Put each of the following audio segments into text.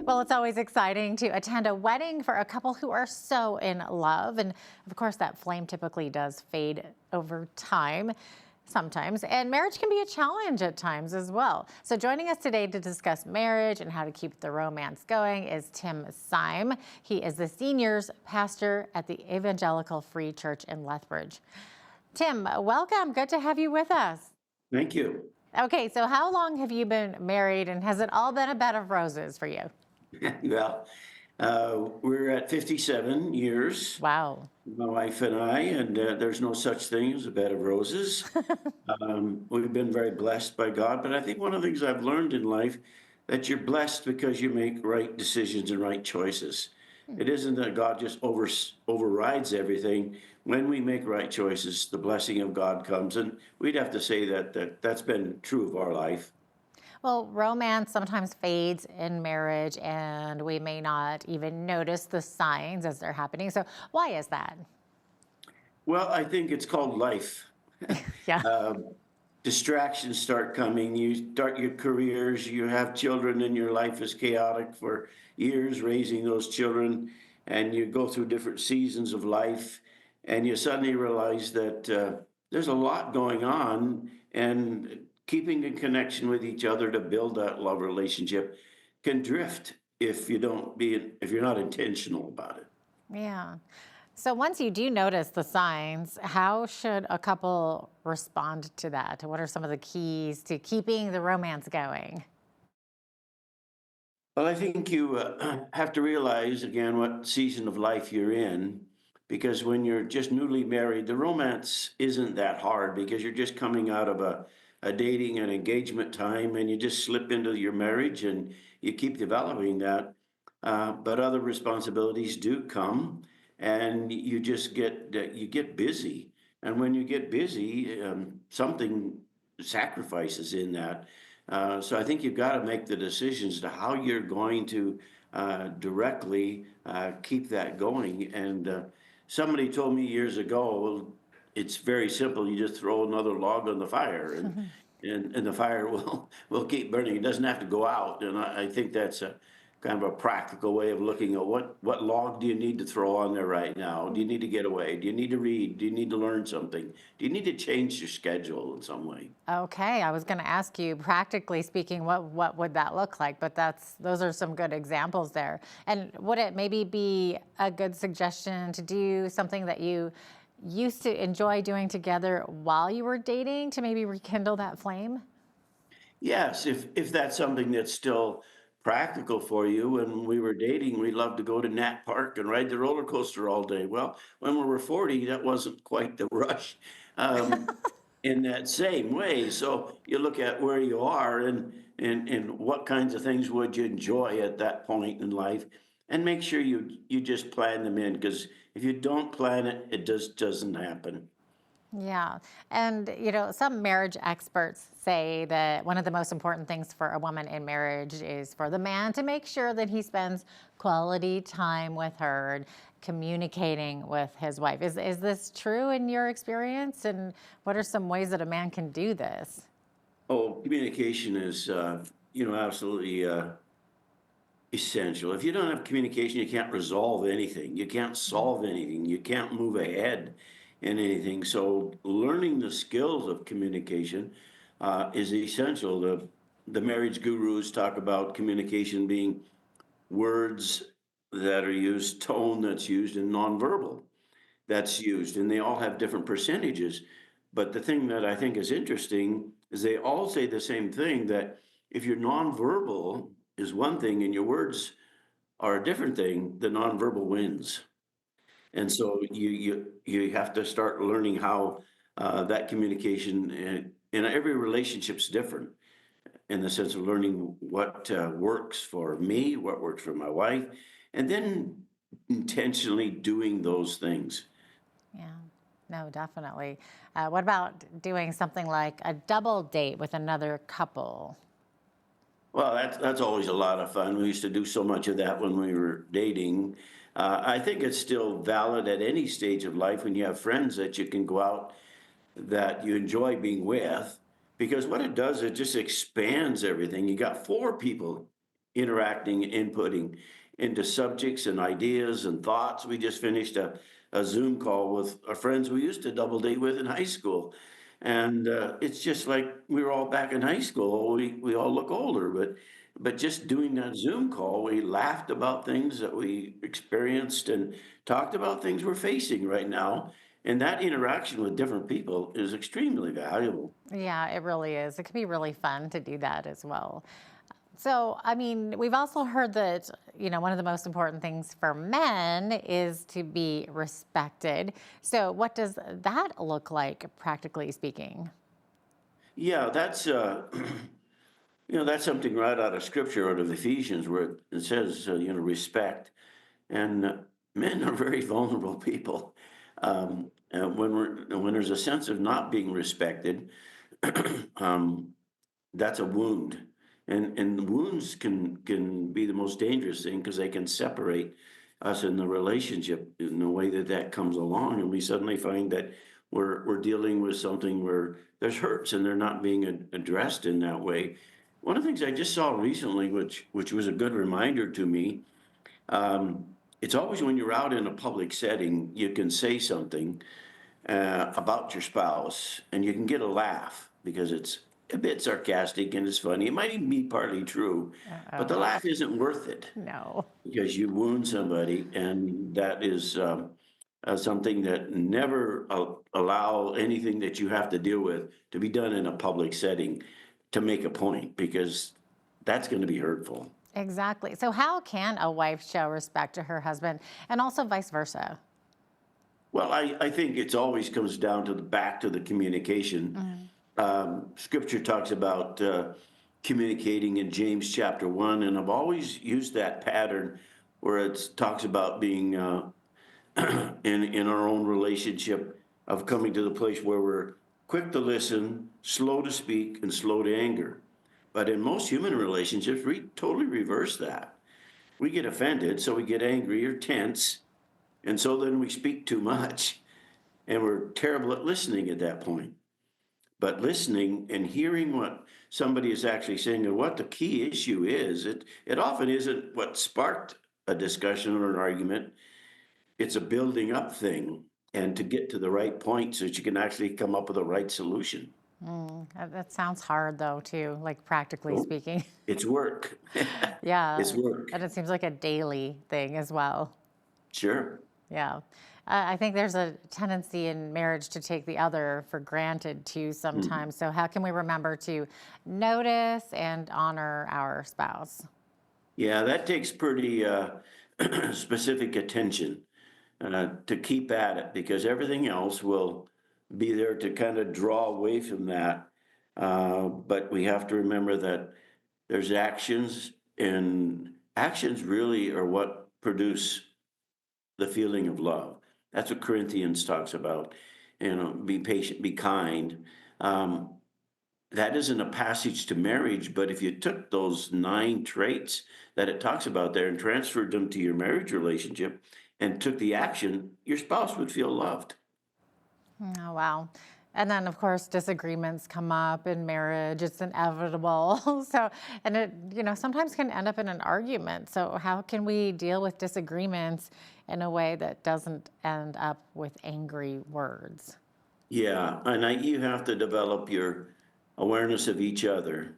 Well, it's always exciting to attend a wedding for a couple who are so in love. And of course, that flame typically does fade over time sometimes. And marriage can be a challenge at times as well. So joining us today to discuss marriage and how to keep the romance going is Tim Seim. He is the seniors pastor at the Evangelical Free Church in Lethbridge. Tim, welcome. Good to have you with us. Thank you. Okay, so how long have you been married, and has it all been a bed of roses for you? Well, we're at 57 years, Wow. my wife and I, and there's no such thing as a bed of roses. We've been very blessed by God, but I think one of the things I've learned in life that you're blessed because you make right decisions and right choices. It isn't that God just overrides everything. When we make right choices, the blessing of God comes, and we'd have to say that's been true of our life. Well, romance sometimes fades in marriage, and we may not even notice the signs as they're happening. So, why is that? Well, I think it's called life. Yeah. Um, Distractions start coming. You start your careers, you have children, and your life is chaotic for years raising those children. And you go through different seasons of life, and you suddenly realize that there's a lot going on, and keeping in connection with each other to build that love relationship can drift if you're not intentional about it. Yeah. So, once you do notice the signs, how should a couple respond to that? What are some of the keys to keeping the romance going? Well, I think you have to realize again what season of life you're in, because when you're just newly married, the romance isn't that hard because you're just coming out of a dating and engagement time and you just slip into your marriage and you keep developing that. But other responsibilities do come and you get busy. And when you get busy, something sacrifices in that. So I think you've got to make the decisions to how you're going to directly keep that going. And somebody told me years ago, well, it's very simple. You just throw another log on the fire, and the fire will keep burning. It doesn't have to go out. And I think that's a kind of a practical way of looking at what log do you need to throw on there right now? Do you need to get away? Do you need to read? Do you need to learn something? Do you need to change your schedule in some way? Okay, I was going to ask you, practically speaking, what would that look like? But those are some good examples there. And would it maybe be a good suggestion to do something that you used to enjoy doing together while you were dating to maybe rekindle that flame? Yes, if that's something that's still practical for you. When we were dating, we loved to go to Nat Park and ride the roller coaster all day. Well, when we were 40, that wasn't quite the rush um, in that same way. So you look at where you are and what kinds of things would you enjoy at that point in life, and make sure you just plan them in, because if you don't plan it, it just doesn't happen. Yeah. And, some marriage experts say that one of the most important things for a woman in marriage is for the man to make sure that he spends quality time with her and communicating with his wife. Is this true in your experience? And what are some ways that a man can do this? Oh, communication is, absolutely essential. If you don't have communication, you can't resolve anything. You can't solve anything. You can't move ahead in anything. So learning the skills of communication is essential. The marriage gurus talk about communication being words that are used, tone that's used, and nonverbal that's used, and they all have different percentages. But the thing that I think is interesting is they all say the same thing, that if your nonverbal is one thing and your words are a different thing, the nonverbal wins. And so you have to start learning how that communication and every relationship's different, in the sense of learning what works for me, what works for my wife, and then intentionally doing those things. Yeah, no, definitely. What about doing something like a double date with another couple? Well, that's always a lot of fun. We used to do so much of that when we were dating. I think it's still valid at any stage of life when you have friends that you can go out that you enjoy being with, because what it does, it just expands everything. You got four people interacting, inputting into subjects and ideas and thoughts. We just finished a Zoom call with our friends we used to double date with in high school. And it's just like we were all back in high school. We all look older, but just doing that Zoom call, we laughed about things that we experienced and talked about things we're facing right now. And that interaction with different people is extremely valuable. Yeah, it really is. It can be really fun to do that as well. So, I mean, we've also heard that, one of the most important things for men is to be respected. So, what does that look like, practically speaking? Yeah, that's that's something right out of Scripture, out of Ephesians, where it says, respect. And men are very vulnerable people. And when there's a sense of not being respected, um, that's a wound. And wounds can be the most dangerous thing because they can separate us in the relationship in the way that that comes along, and we suddenly find that we're dealing with something where there's hurts and they're not being addressed in that way. One of the things I just saw recently, which was a good reminder to me, it's always when you're out in a public setting, you can say something about your spouse, and you can get a laugh because it's a bit sarcastic and it's funny. It might even be partly true, but the Uh-oh. laugh isn't worth it No. because you wound somebody, and that is something that never allow anything that you have to deal with to be done in a public setting to make a point, because that's going to be hurtful. Exactly. So, how can a wife show respect to her husband and also vice versa? Well, I think it's always comes down to the back to the communication. Mm. Scripture talks about communicating in James chapter 1, and I've always used that pattern where it talks about being in our own relationship of coming to the place where we're quick to listen, slow to speak, and slow to anger. But in most human relationships, we totally reverse that. We get offended, so we get angry or tense, and so then we speak too much, and we're terrible at listening at that point. But listening and hearing what somebody is actually saying and what the key issue is, it often isn't what sparked a discussion or an argument. It's a building up thing, and to get to the right point so that you can actually come up with the right solution. That sounds hard, though, too, like practically So speaking. it's work. It's Yeah. work. And it seems like a daily thing as well. Sure. Yeah. I think there's a tendency in marriage to take the other for granted too Mhm. sometimes. So, how can we remember to notice and honor our spouse? Yeah, that takes pretty specific attention to keep at it, because everything else will be there to kind of draw away from that. But we have to remember that there's actions, and actions really are what produce the feeling of love. That's what Corinthians talks about. Be patient, be kind. Um, that isn't a passage to marriage, but if you took those 9 traits that it talks about there and transferred them to your marriage relationship and took the action, your spouse would feel loved. Oh, wow. And then, of course, disagreements come up in marriage. It's inevitable. So, and it, sometimes can end up in an argument. So, how can we deal with disagreements in a way that doesn't end up with angry words? Yeah, and you have to develop your awareness of each other,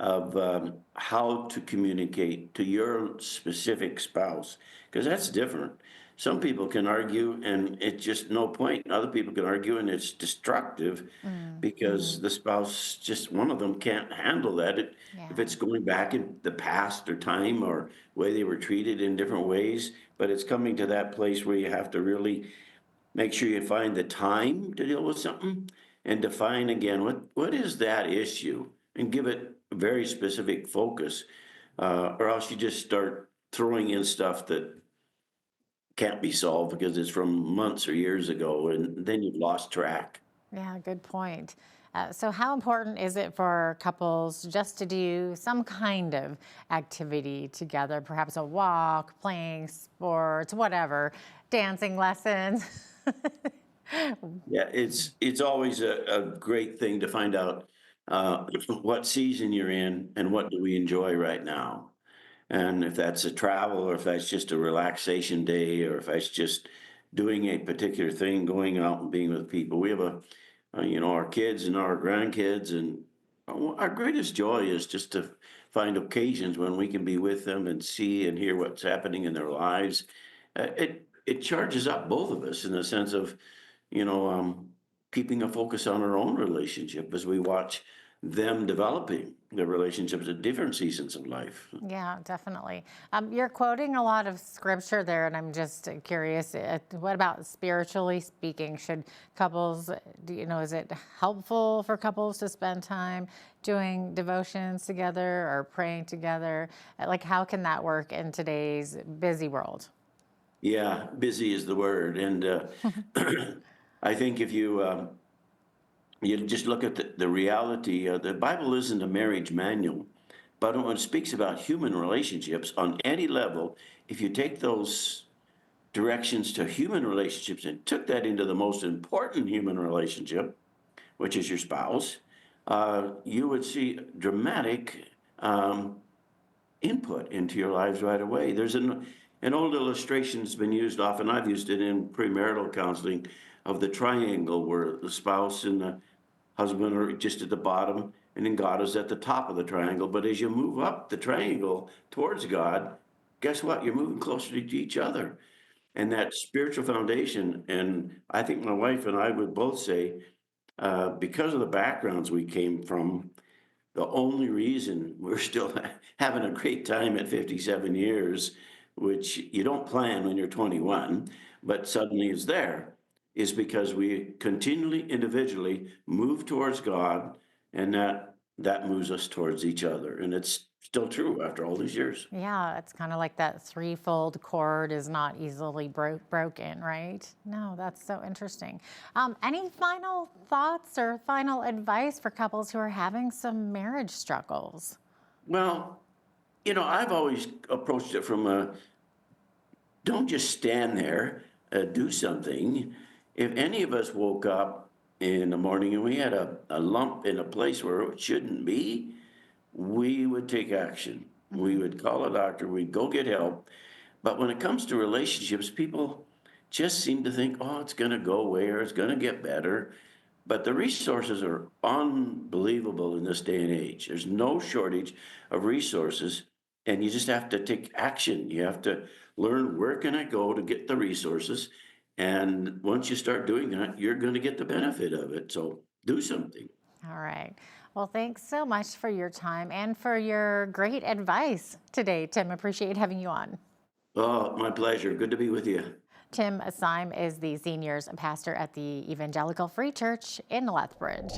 of how to communicate to your specific spouse, because that's different. Some people can argue and it's just no point. Other people can argue and it's destructive because Mm-hmm. the spouse, just one of them, can't handle that. If Yeah. it's going back in the past or time or way they were treated in different ways, but it's coming to that place where you have to really make sure you find the time to deal with something and define again what is that issue, and give it a very specific focus, or else you just start throwing in stuff that can't be solved because it's from months or years ago, and then you've lost track. Yeah, good point. So, how important is it for couples just to do some kind of activity together? Perhaps a walk, playing sports, whatever, dancing lessons. Yeah, it's always a great thing to find out what season you're in and what do we enjoy right now. And if that's a travel, or if that's just a relaxation day, or if that's just doing a particular thing, going out and being with people. We have our kids and our grandkids, and our greatest joy is just to find occasions when we can be with them and see and hear what's happening in their lives. It charges up both of us in the sense of, you know, keeping a focus on our own relationship as we watch them developing their relationships at different seasons of life. Yeah, definitely. You're quoting a lot of scripture there, and I'm just curious. What about spiritually speaking? Should couples, is it helpful for couples to spend time doing devotions together or praying together? Like, how can that work in today's busy world? Yeah, busy is the word, and I think if you just look at the reality, the Bible isn't a marriage manual, but when it speaks about human relationships on any level, if you take those directions to human relationships and took that into the most important human relationship, which is your spouse, you would see dramatic um, input into your lives right away. There's an old illustration that's been used often. I've used it in premarital counseling of the triangle where the spouse and the husband are just at the bottom, and then God is at the top of the triangle. But as you move up the triangle towards God, guess what? You're moving closer to each other. And that spiritual foundation, and I think my wife and I would both say, because of the backgrounds we came from, the only reason we're still having a great time at 57 years, which you don't plan when you're 21, but suddenly is there, is because we continually individually move towards God, and that moves us towards each other. And it's still true after all these years. Yeah, it's kind of like that threefold cord is not easily broken, right? No, that's so interesting. Any final thoughts or final advice for couples who are having some marriage struggles? Well, I've always approached it from a don't just stand there, do something. If any of us woke up in the morning and we had a lump in a place where it shouldn't be, we would take action. We Mhm. would call a doctor, we'd go get help. But when it comes to relationships, people just seem to think, oh, it's going to go away or it's going to get better. But the resources are unbelievable in this day and age. There's no shortage of resources, and you just have to take action. You have to learn where can I go to get the resources. And once you start doing that, you're going to get the benefit of it. So do something. All right. Well, thanks so much for your time and for your great advice today, Tim. Appreciate having you on. Oh, my pleasure. Good to be with you. Tim Seim is the seniors pastor at the Evangelical Free Church in Lethbridge.